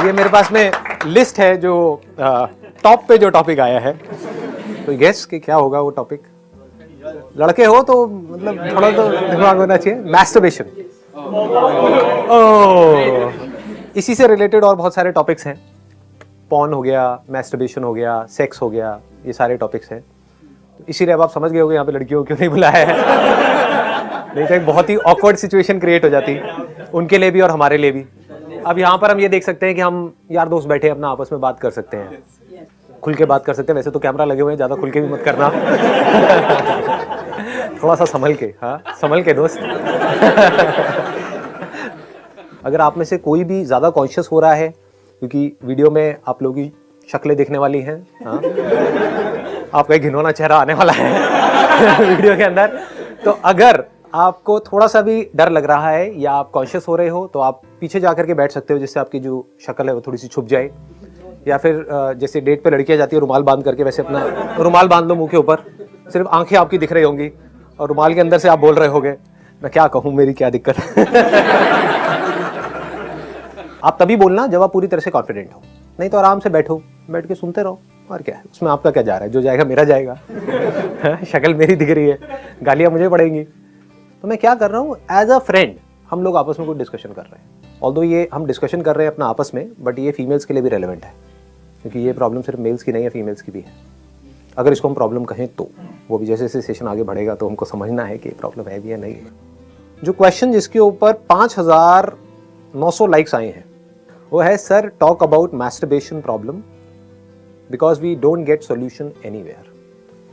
ये मेरे पास में लिस्ट है जो टॉप पे जो टॉपिक आया है, तो गेस कि क्या होगा वो टॉपिक। लड़के हो तो मतलब थोड़ा तो दिमाग होना चाहिए। मैस्टरबेशन, इसी से रिलेटेड और बहुत सारे टॉपिक्स हैं। पॉर्न हो गया, मैस्टरबेशन हो गया, सेक्स हो गया, ये सारे टॉपिक्स हैं। इसीलिए अब आप समझ गए होंगे यहाँ पे लड़कियों को क्यों नहीं बुलाया है। नहीं तो एक बहुत ही ऑकवर्ड सिचुएशन क्रिएट हो जाती उनके लिए भी और हमारे लिए भी। अब यहाँ पर हम ये देख सकते हैं कि हम यार दोस्त बैठे अपना आपस में बात कर सकते हैं, खुल के बात कर सकते हैं। वैसे तो कैमरा लगे हुए हैं, ज़्यादा खुल के भी मत करना। थोड़ा सा संभल के, हाँ संभल के दोस्त। अगर आप में से कोई भी ज़्यादा कॉन्शियस हो रहा है, क्योंकि वीडियो में आप लोगों की शक्लें दिखने वाली हैं, हाँ आपका एक घिनौना चेहरा आने वाला है वीडियो के अंदर, तो अगर आपको थोड़ा सा भी डर लग रहा है या आप कॉन्शियस हो रहे हो तो आप पीछे जाकर के बैठ सकते हो, जिससे आपकी जो शक्ल है वो थोड़ी सी छुप जाए। या फिर जैसे डेट पे लड़कियां जाती है रुमाल बांध करके, वैसे अपना रुमाल बांध लो मुंह के ऊपर, सिर्फ आंखें आपकी दिख रही होंगी और रुमाल के अंदर से आप बोल रहे होगे मैं क्या कहूँ, मेरी क्या दिक्कत है। आप तभी बोलना जब आप पूरी तरह से कॉन्फिडेंट हो, नहीं तो आराम से बैठो, बैठ के सुनते रहो। और क्या है उसमें, आपका क्या जा रहा है, जो जाएगा मेरा जाएगा। शक्ल मेरी दिख रही है, गालियां मुझे पड़ेंगी। तो मैं क्या कर रहा हूँ, एज अ फ्रेंड हम लोग आपस में कुछ डिस्कशन कर रहे हैं। ऑल्दो ये हम डिस्कशन कर रहे हैं अपना आपस में, बट ये फीमेल्स के लिए भी रेलेवेंट है, क्योंकि ये प्रॉब्लम सिर्फ मेल्स की नहीं है, फीमेल्स की भी है। अगर इसको हम प्रॉब्लम कहें तो वो भी जैसे जैसे सेशन आगे बढ़ेगा तो हमको समझना है कि प्रॉब्लम है भी या नहीं है। जो क्वेश्चन जिसके ऊपर 5900 लाइक्स आए हैं वो है, sir talk about masturbation problem because we don't get solution anywhere.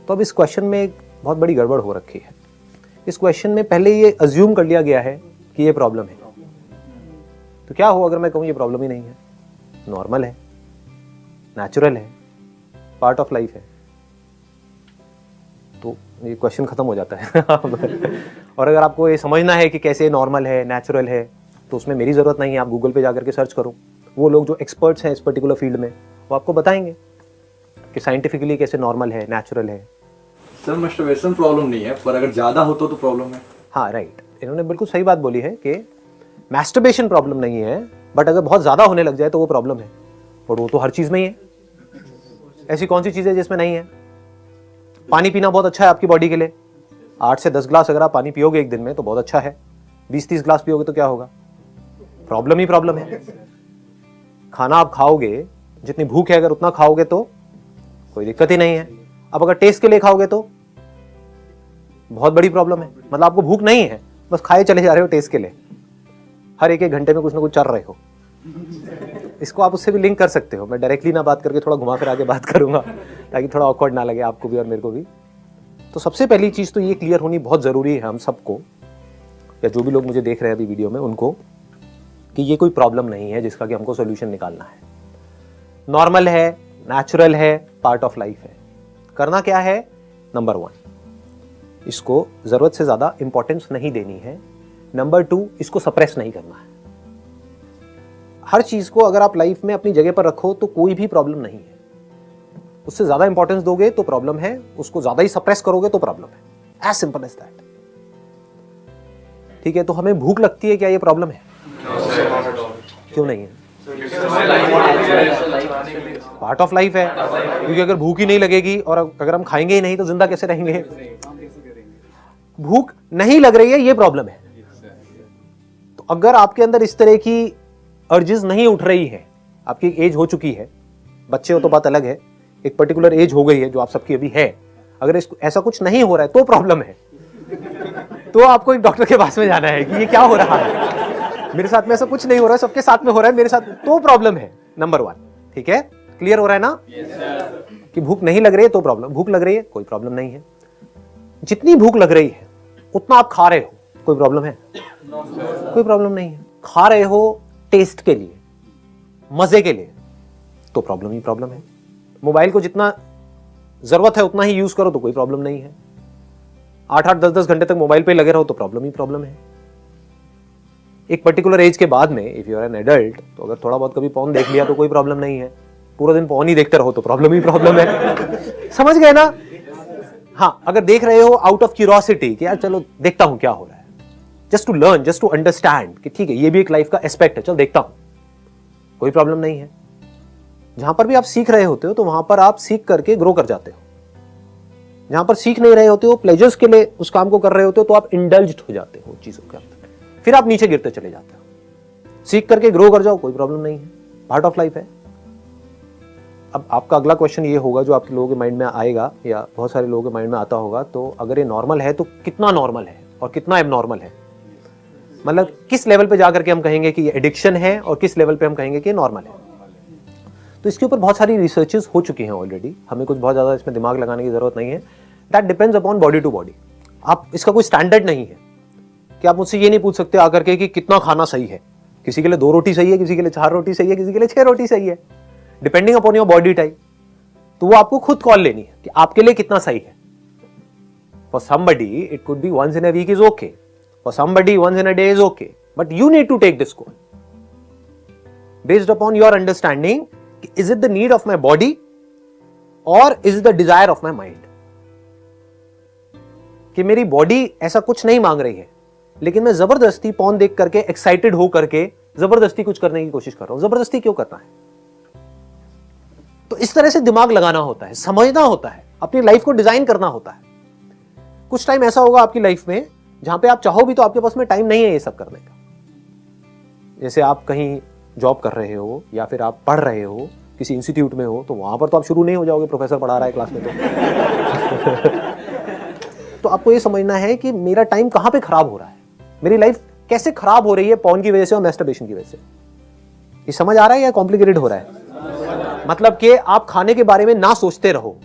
तो अब इस क्वेश्चन में एक बहुत बड़ी गड़बड़ हो रखी है। इस क्वेश्चन में पहले ये अज्यूम कर लिया गया है कि ये प्रॉब्लम है। तो क्या हो अगर मैं कहूँ ये प्रॉब्लम ही नहीं है, नॉर्मल है, नेचुरल है, पार्ट ऑफ लाइफ है, तो ये क्वेश्चन खत्म हो जाता है। और अगर आपको ये समझना है कि कैसे नॉर्मल है, नेचुरल है, तो उसमें मेरी ज़रूरत नहीं है, आप गूगल पे जाकर के सर्च करो। वो लोग जो एक्सपर्ट्स हैं इस पर्टिकुलर फील्ड में वो आपको बताएंगे कि साइंटिफिकली कैसे नॉर्मल है, नेचुरल है। सर मैस्टरबेशन प्रॉब्लम नहीं है, पर अगर ज़्यादा हो तो प्रॉब्लम है। हाँ राइट, इन्होंने बिल्कुल सही बात बोली है कि मैस्टरबेशन प्रॉब्लम नहीं है, बट अगर बहुत ज़्यादा होने लग जाए तो वो प्रॉब्लम है। और वो तो हर चीज़ में ही है। ऐसी कौन सी चीज़ है जिसमें नहीं है? पानी पीना बहुत अच्छा है आपकी बॉडी के लिए। 8 से 10 ग्लास अगर आप पानी पियोगे एक दिन में तो बहुत अच्छा है। 20-30 ग्लास पियोगे तो क्या होगा? प्रॉब्लम ही प्रॉब्लम है। खाना आप खाओगे, जितनी भूख है अगर उतना खाओगे तो कोई दिक्कत ही नहीं है। अब अगर टेस्ट के लिए खाओगे तो बहुत बड़ी प्रॉब्लम है। मतलब आपको भूख नहीं है, बस खाए चले जा रहे हो टेस्ट के लिए, हर एक घंटे में कुछ ना कुछ चल रहे हो। इसको आप उससे भी लिंक कर सकते हो। मैं डायरेक्टली ना बात करके थोड़ा घुमा फिरा के बात करूंगा ताकि थोड़ा ऑकवर्ड ना लगे आपको भी और मेरे को भी। तो सबसे पहली चीज तो ये क्लियर होनी बहुत जरूरी है हम सबको, या जो भी लोग मुझे देख रहे हैं अभी वीडियो में उनको, कि ये कोई प्रॉब्लम नहीं है जिसका कि हमको सोल्यूशन निकालना है। नॉर्मल है, नेचुरल है, पार्ट ऑफ लाइफ है। करना क्या है? नंबर 1, इसको जरूरत से ज्यादा इंपॉर्टेंस नहीं देनी है। नंबर 2, इसको सप्रेस नहीं करना है। हर चीज को अगर आप लाइफ में अपनी जगह पर रखो तो कोई भी प्रॉब्लम नहीं है। उससे ज्यादा इंपॉर्टेंस दोगे तो प्रॉब्लम है, उसको ज्यादा ही सप्रेस करोगे तो प्रॉब्लम है। As simple as that. ठीक है, तो हमें भूख लगती है, क्या ये प्रॉब्लम है? क्यों नहीं है? पार्ट ऑफ लाइफ है, क्योंकि अगर भूख ही नहीं लगेगी और अगर हम खाएंगे ही नहीं तो जिंदा कैसे रहेंगे? भूख नहीं लग रही है, ये प्रॉब्लम है। तो अगर आपके अंदर इस तरह की अर्जेस नहीं उठ रही है, आपकी एक एज हो चुकी है, बच्चे हो तो बात अलग है, एक पर्टिकुलर एज हो गई है जो आप सबकी अभी है, अगर ऐसा कुछ नहीं हो रहा है तो प्रॉब्लम है। तो आपको एक डॉक्टर के पास में जाना है कि ये क्या हो रहा है, मेरे साथ में ऐसा कुछ नहीं हो रहा है, सबके साथ में हो रहा है, मेरे साथ तो प्रॉब्लम है। नंबर 1, ठीक है, क्लियर हो रहा है ना? कि भूख नहीं लग रही है तो प्रॉब्लम, भूख लग रही है कोई प्रॉब्लम नहीं है। जितनी भूख लग रही है उतना आप खा रहे हो, कोई प्रॉब्लम है? कोई प्रॉब्लम नहीं है। खा रहे हो टेस्ट के लिए, मजे के लिए, तो प्रॉब्लम ही प्रॉब्लम है। मोबाइल को जितना जरूरत है उतना ही यूज करो तो कोई प्रॉब्लम नहीं है। 8-8, 10-10 घंटे तक मोबाइल पे लगे रहो तो प्रॉब्लम ही प्रॉब्लम है। एक पर्टिकुलर एज के बाद में if you are an adult, तो अगर थोड़ा बहुत कभी पॉर्न देख लिया तो कोई प्रॉब्लम नहीं है। पूरा दिन पॉर्न ही देखते रहो तो प्रॉब्लम ही प्रॉब्लम है। समझ गए ना? हाँ, अगर देख रहे हो आउट ऑफ क्यूरियोसिटी कि यार चलो देखता हूं क्या हो रहा है, just to learn, just to understand कि ठीक है ये भी एक लाइफ का एस्पेक्ट है, चल देखता हूं, कोई प्रॉब्लम नहीं है। जहां पर भी आप सीख रहे होते हो तो वहां पर आप सीख करके ग्रो कर जाते हो। जहां पर सीख नहीं रहे होते हो, प्लेजर्स के लिए उस काम को कर रहे होते हो, तो आप इंडल्ज्ड हो जाते हो चीजों के अंदर, फिर आप नीचे गिरते चले जाते हो। सीख करके ग्रो कर जाओ, कोई प्रॉब्लम नहीं है, पार्ट ऑफ लाइफ है। अब आपका अगला क्वेश्चन ये होगा जो आपके लोगों के माइंड में आएगा या बहुत सारे लोगों के माइंड में आता होगा, तो अगर ये नॉर्मल है तो कितना नॉर्मल है और कितना एबनॉर्मल है? मतलब किस लेवल पे जाकर के हम कहेंगे कि ये एडिक्शन है और किस लेवल पे हम कहेंगे कि नॉर्मल है? तो इसके ऊपर बहुत सारी रिसर्चेस हो चुकी हैं ऑलरेडी, हमें कुछ बहुत ज्यादा इसमें दिमाग लगाने की जरूरत नहीं है। That depends upon body to body. आप इसका कोई स्टैंडर्ड नहीं है कि आप मुझसे ये नहीं पूछ सकते आकर के कि कितना खाना सही है। किसी के लिए 2 रोटी सही है, किसी के लिए 4 रोटी सही है, किसी के लिए 6 रोटी सही है, depending upon your body type. तो वो आपको खुद कॉल लेनी है कि आपके लिए कितना सही है। For somebody it could be once in a week is okay, for somebody once in a day is okay, but you need to take this call based upon your understanding, is it the need of my body और is it the desire of my mind. कि मेरी body ऐसा कुछ नहीं मांग रही है, लेकिन मैं जबरदस्ती पॉर्न देख करके एक्साइटेड हो करके जबरदस्ती कुछ करने की कोशिश कर रहा हूं। जबरदस्ती क्यों करना है? तो इस तरह से दिमाग लगाना होता है, समझना होता है, अपनी लाइफ को डिजाइन करना होता है। कुछ टाइम ऐसा होगा आपकी लाइफ में जहां पे आप चाहो भी तो आपके पास में टाइम नहीं है ये सब करने का। जैसे आप कहीं जॉब कर रहे हो या फिर आप पढ़ रहे हो, किसी इंस्टीट्यूट में हो, तो वहां पर तो आप शुरू नहीं हो जाओगे, प्रोफेसर पढ़ा रहा है क्लास में तो आपको ये समझना है कि मेरा टाइम कहां पे खराब हो रहा है, मेरी लाइफ कैसे खराब हो रही है पॉर्न की वजह से और मैस्टरबेशन की वजह से। ये समझ आ रहा है या कॉम्प्लिकेटेड हो रहा है? मतलब कि आप खाने के बारे में ना सोचते रहो।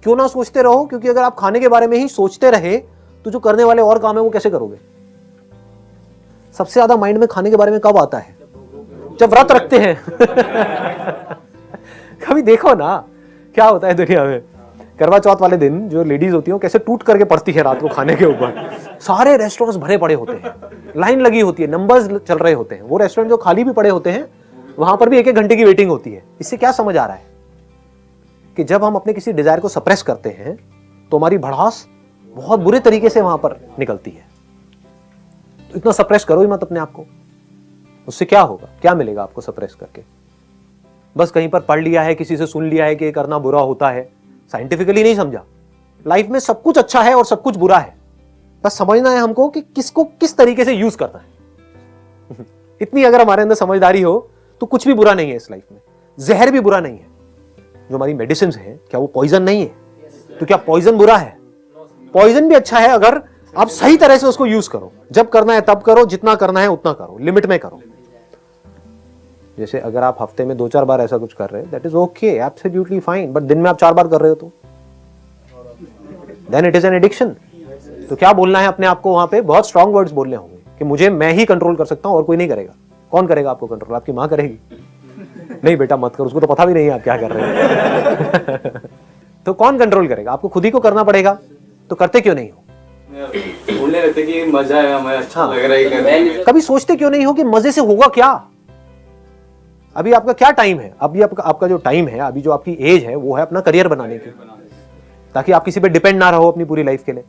क्यों ना सोचते रहो? क्योंकि अगर आप खाने के बारे में ही सोचते रहे तो जो करने वाले और काम है वो कैसे करोगे? सबसे ज्यादा माइंड में खाने के बारे में कब आता है? जब व्रत रखते हैं कभी देखो ना क्या होता है दुनिया में। करवा चौथ वाले दिन जो लेडीज होती हैं कैसे टूट करके पड़ती है रात को खाने के ऊपर। सारे रेस्टोरेंट्स भरे पड़े होते हैं, लाइन लगी होती है, नंबर्स चल रहे होते हैं। वो रेस्टोरेंट जो खाली भी पड़े होते हैं वहां पर भी 1-1 घंटे की वेटिंग होती है। इससे क्या समझ आ रहा है कि जब हम अपने किसी डिजायर को सप्रेस करते हैं तो हमारी भड़ास बहुत बुरे तरीके से वहां पर निकलती है। तो इतना सप्रेस करो ही मत अपने आप को। उससे क्या होगा, क्या मिलेगा आपको सप्रेस करके? बस कहीं पर पढ़ लिया है, किसी से सुन लिया है कि ये करना बुरा होता है, साइंटिफिकली नहीं समझा। लाइफ में सब कुछ अच्छा है और सब कुछ बुरा है, बस समझना है हमको कि किसको किस तरीके से यूज करना है। इतनी अगर हमारे अंदर समझदारी हो तो कुछ भी बुरा नहीं है इस लाइफ में। जहर भी बुरा नहीं है। जो हमारी मेडिसिन है क्या वो पॉइजन नहीं है? तो क्या पॉइजन बुरा है? पॉइजन भी अच्छा है अगर आप सही तरह से उसको यूज करो। जब करना है तब करो, जितना करना है उतना करो, लिमिट में करो। जैसे अगर आप हफ्ते में 2-4 बार ऐसा कुछ कर रहे हैं, that is okay, absolutely fine, but दिन में आप 4 बार कर रहे हो तो then it is an addiction. तो क्या बोलना है अपने आप को? वहां पे बहुत स्ट्रॉन्ग वर्ड्स बोलने होंगे कि मुझे मैं ही कंट्रोल कर सकता हूं और कोई नहीं करेगा। कौन करेगा आपको कंट्रोल? आपकी मां करेगी? नहीं बेटा मत कर, उसको तो पता भी नहीं है आप क्या कर रहे हैं। तो कौन कंट्रोल करेगा? आपको खुद ही को करना पड़ेगा। तो करते क्यों नहीं हो? बोलने रहते कि मजा है, हमें अच्छा लग रहा है करने। कभी सोचते क्यों नहीं हो कि मजे से होगा क्या? अभी आपका क्या टाइम है? अभी आपका जो टाइम है, अभी जो आपकी एज है वो है अपना करियर बनाने की, ताकि आप किसी पे डिपेंड ना रहो अपनी पूरी लाइफ के लिए।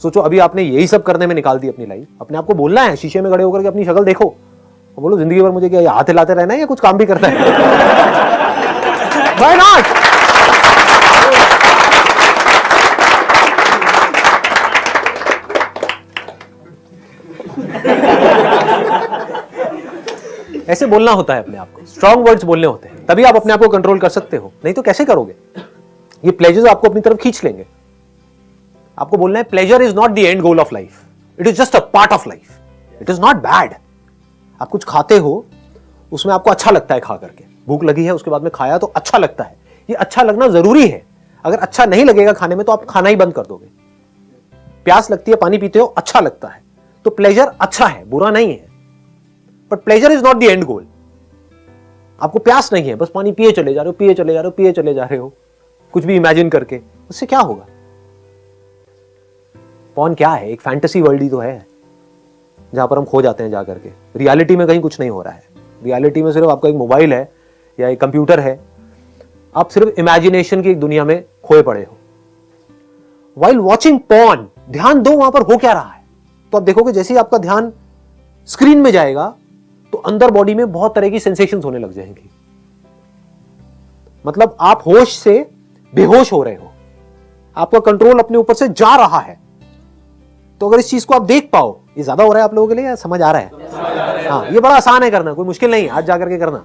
सोचो अभी आपने यही सब करने में निकाल दी अपनी लाइफ। अपने आपको बोलना है, शीशे में खड़े होकर के अपनी शक्ल देखो और बोलो जिंदगी भर मुझे क्या हाथ हिलाते रहना है या कुछ काम भी करना है? Why not? ऐसे बोलना होता है अपने आप को, स्ट्रॉन्ग वर्ड्स बोलने होते हैं, तभी आप अपने आप को कंट्रोल कर सकते हो। नहीं तो कैसे करोगे? ये प्लेजर्स आपको अपनी तरफ खींच लेंगे। आपको बोलना है pleasure is not the end goal of life, it is just a part of life, it is not bad. आप कुछ खाते हो, उसमें आपको अच्छा लगता है खा करके, भूख लगी है उसके बाद में खाया तो अच्छा लगता है, ये अच्छा लगना जरूरी है। अगर अच्छा नहीं लगेगा खाने में तो आप खाना ही बंद कर दोगे। प्यास लगती है, पानी पीते हो, अच्छा लगता है, तो प्लेजर अच्छा है, बुरा नहीं है। But pleasure is not the end goal. आपको प्यास नहीं है, बस पानी पिए चले जा रहे हो, पिए चले जा रहे हो, पिए चले जा रहे हो, कुछ भी इमेजिन करके, उससे क्या होगा? पॉर्न क्या है? एक फैंटेसी वर्ल्ड ही तो है जहां पर हम खो जाते हैं जाकर के। रियलिटी में कहीं कुछ नहीं हो रहा है। रियलिटी में सिर्फ आपका एक मोबाइल है या एक कंप्यूटर है, आप सिर्फ इमेजिनेशन की एक दुनिया में खोए पड़े हो। वाइल वॉचिंग पॉर्न, ध्यान दो वहां पर हो क्या रहा है। तो आप देखोगे जैसे ही आपका ध्यान स्क्रीन में जाएगा तो अंदर बॉडी में बहुत तरह की सेंसेशंस होने लग जाएंगी। मतलब आप होश से बेहोश हो रहे हो, आपका कंट्रोल अपने ऊपर से जा रहा है। तो अगर इस चीज को आप देख पाओ, ये ज्यादा हो रहा है आप लोगों के लिए या समझ आ रहा है? हाँ, ये बड़ा आसान है करना, कोई मुश्किल नहीं है, आज जाकर के करना,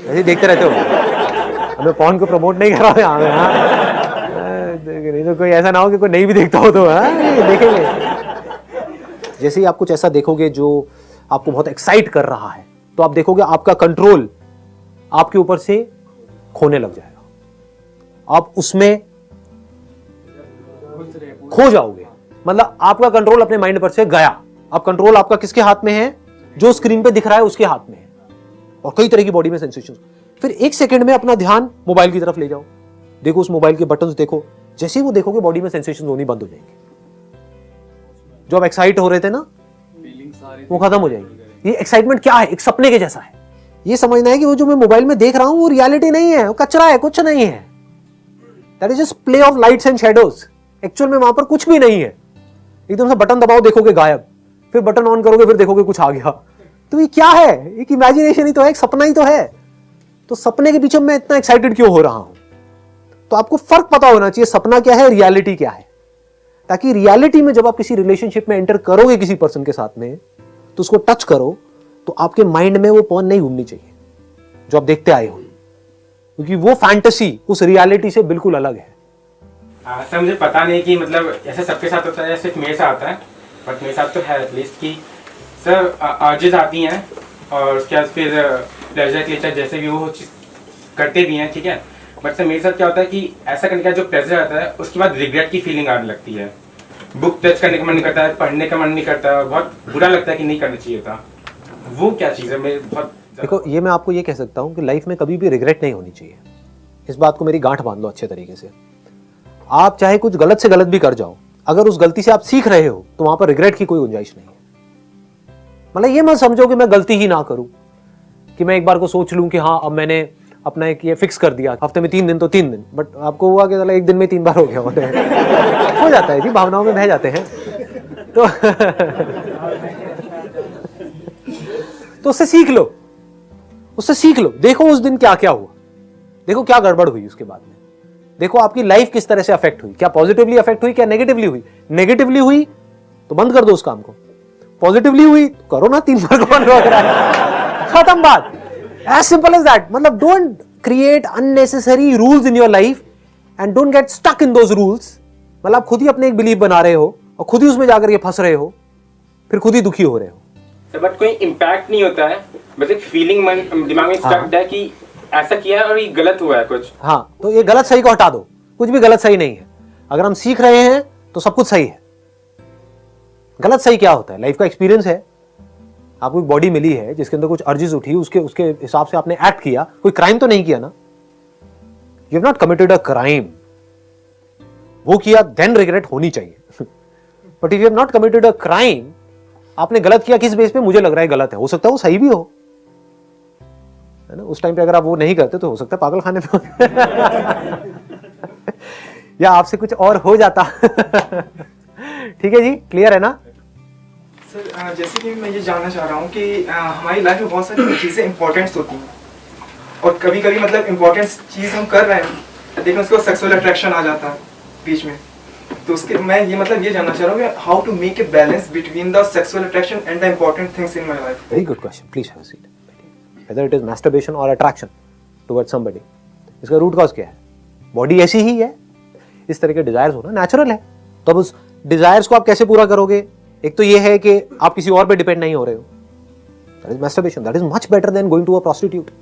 ऐसे देखते रहते हो। हमें पॉर्न को प्रमोट नहीं कर रहा हूं नहीं तो कोई ऐसा ना हो कि कोई नहीं भी देखता हो तो देखेंगे। जैसे ही आप कुछ ऐसा देखोगे जो आपको बहुत एक्साइट कर रहा है, तो आप देखोगे आपका कंट्रोल आपके ऊपर से खोने लग जाएगा, आप उसमें खो जाओगे। मतलब आपका कंट्रोल अपने माइंड पर से गया। अब कंट्रोल आपका किसके हाथ में है? जो स्क्रीन पे दिख रहा है उसके हाथ में है, और कई तरह की बॉडी में सेंसेशन। फिर एक सेकंड में अपना ध्यान मोबाइल की तरफ ले जाओ, देखो उस मोबाइल के बटन्स देखो। जैसे ही वो देखोगे बॉडी में सेंसेशन होनी बंद हो जाएंगे। जो आप एक्साइट हो रहे थे ना, वो खत्म हो जाएगी। ये एक्साइटमेंट क्या है? एक सपने के जैसा है। ये समझना है कि वो जो मैं मोबाइल में देख रहा हूं वो रियलिटी नहीं है, वो कचरा है, कुछ नहीं है। That is just play of lights and shadows. Actual में वहां पर कुछ भी नहीं है। एकदम से बटन दबाओ, देखोगे गायब, फिर बटन ऑन करोगे, फिर देखोगे कुछ आ गया। तो ये क्या है? एक इमेजिनेशन ही तो है, एक सपना ही तो है। तो सपने के पीछे मैं इतना एक्साइटेड क्यों हो रहा हूं? तो आपको फर्क पता होना चाहिए, सपना क्या है, रियलिटी क्या है। ताकि रियलिटी में जब आप किसी रिलेशनशिप में एंटर करोगे किसी पर्सन के साथ में, तो उसको टच करो तो आपके माइंड में वो पॉर्न नहीं घूमनी चाहिए जो आप देखते आए हो, क्योंकि वो फैंटेसी उस रियलिटी से बिल्कुल अलग है। सर मुझे पता नहीं कि मतलब ऐसे सबके साथ होता है या सिर्फ मेरे साथ आता है, बट मेरे साथ तो है एटलीस्ट कि सर अर्जेस आती हैं और उसके बाद फिर प्लेजर के लिए जैसे भी वो चीज़ करते भी हैं, ठीक है। बट सर मेरे साथ क्या होता है कि ऐसा करने का जो प्लेजर आता है उसके बाद रिग्रेट की फीलिंग आने लगती है। बुक टच करने का मन नहीं करता है, पढ़ने का मन नहीं करता, बहुत बुरा लगता है कि नहीं करना चाहिए था। वो क्या चीज़ है? मैं बहुत देखो, ये मैं आपको ये कह सकता हूं कि लाइफ में कभी भी रिग्रेट नहीं होनी चाहिए। इस बात को मेरी गांठ बांध लो अच्छे तरीके से। आप चाहे कुछ गलत से गलत भी कर जाओ, अगर उस गलती से आप सीख रहे हो तो वहां पर रिग्रेट की कोई गुंजाइश नहीं है। मतलब ये मत समझो कि मैं गलती ही ना करूं, कि मैं एक बार को सोच लूं कि हाँ अब मैंने अपना एक ये फिक्स कर दिया, हफ्ते में 3 दिन तो 3 दिन, बट आपको हुआ कि एक दिन में 3 बार हो गया हो जाता है जी, भावनाओं में बह जाते हैं। तो उससे सीख लो, उससे सीख लो। देखो उस दिन क्या क्या हुआ, देखो क्या गड़बड़ हुई उसके बाद में, देखो आपकी लाइफ किस तरह से अफेक्ट हुई, क्या पॉजिटिवली अफेक्ट हुई, क्या नेगेटिवली हुई। नेगेटिवली हुई तो बंद कर दो उस काम को, पॉजिटिवली हुई तो करो ना, 3 बार को बंद कर रहा है, खत्म बात। As simple as that. मतलब don't create unnecessary rules in your life and don't get stuck in those rules. मतलब आप खुद ही अपने एक बिलीफ बना रहे हो और खुद ही उसमें जाकर ये फंस रहे हो, फिर खुद ही दुखी हो रहे हो। बट कोई इम्पैक्ट नहीं होता है, बस एक फीलिंग दिमाग में स्टक है कि ऐसा किया है और ये गलत हुआ है कुछ। हाँ, तो ये गलत सही को हटा दो, कुछ भी गलत सही नहीं है। अगर हम सीख रहे हैं तो सब कुछ सही है। गलत सही क्या होता है? लाइफ का एक्सपीरियंस है। आपको एक बॉडी मिली है जिसके अंदर कुछ अर्जेस उठी, उसके हिसाब से आपने एक्ट किया, कोई क्राइम तो नहीं किया ना। You have not committed a crime. वो किया देन रिग्रेट होनी चाहिए। But if you have not committed a crime, आपने गलत किया किस बेस पे? मुझे लग रहा है गलत है, हो सकता है वो सही भी हो, है ना। उस टाइम पे अगर आप वो नहीं करते तो हो सकता है पागल खाने पे या आपसे कुछ और हो जाता। ठीक है जी, क्लियर है ना सर? जैसे कि मैं ये जानना चाह रहा हूँ कि हमारी लाइफ में बहुत सारी चीज़ें इंपॉर्टेंट होती हैं, और कभी कभी मतलब इम्पोर्टेंट चीज़ हम कर रहे हैं लेकिन उसको सेक्सुअल अट्रैक्शन आ जाता है बीच में। तो उसके मैं ये मतलब ये जानना चाह रहा हूँ कि how to make a balance between the sexual attraction and the important things in my life. Very good question, please have a seat. Whether it is masturbation or attraction towards somebody, इसका root cause क्या है? Body ऐसी ही है, इस तरह के desires होना natural है। तो अब उस डिजायर्स को आप कैसे पूरा करोगे? एक तो ये है कि आप किसी और पे डिपेंड नहीं हो रहे हो, that is masturbation. That is much better than going to a prostitute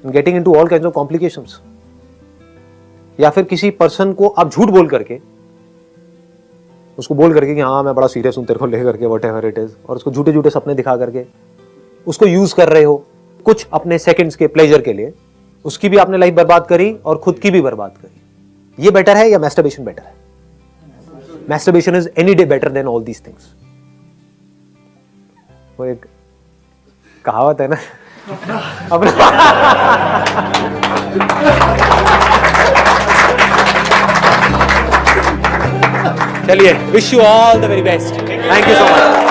and getting into all kinds of complications. या फिर किसी पर्सन को आप झूठ बोल करके, उसको बोल करके कि हाँ मैं बड़ा सीरियस हूं तेरे को लेकर के, whatever it is, और उसको झूठे झूठे सपने दिखा करके उसको यूज कर रहे हो कुछ अपने सेकंड्स के प्लेजर के लिए, उसकी भी आपने लाइफ बर्बाद करी और खुद की भी बर्बाद करी। ये बेटर है या मैस्टरबेशन बेटर है? Masturbation is any day better than all these things. वो एक कहावत है ना अपना। चलिए, wish you all the very best, thank you so much.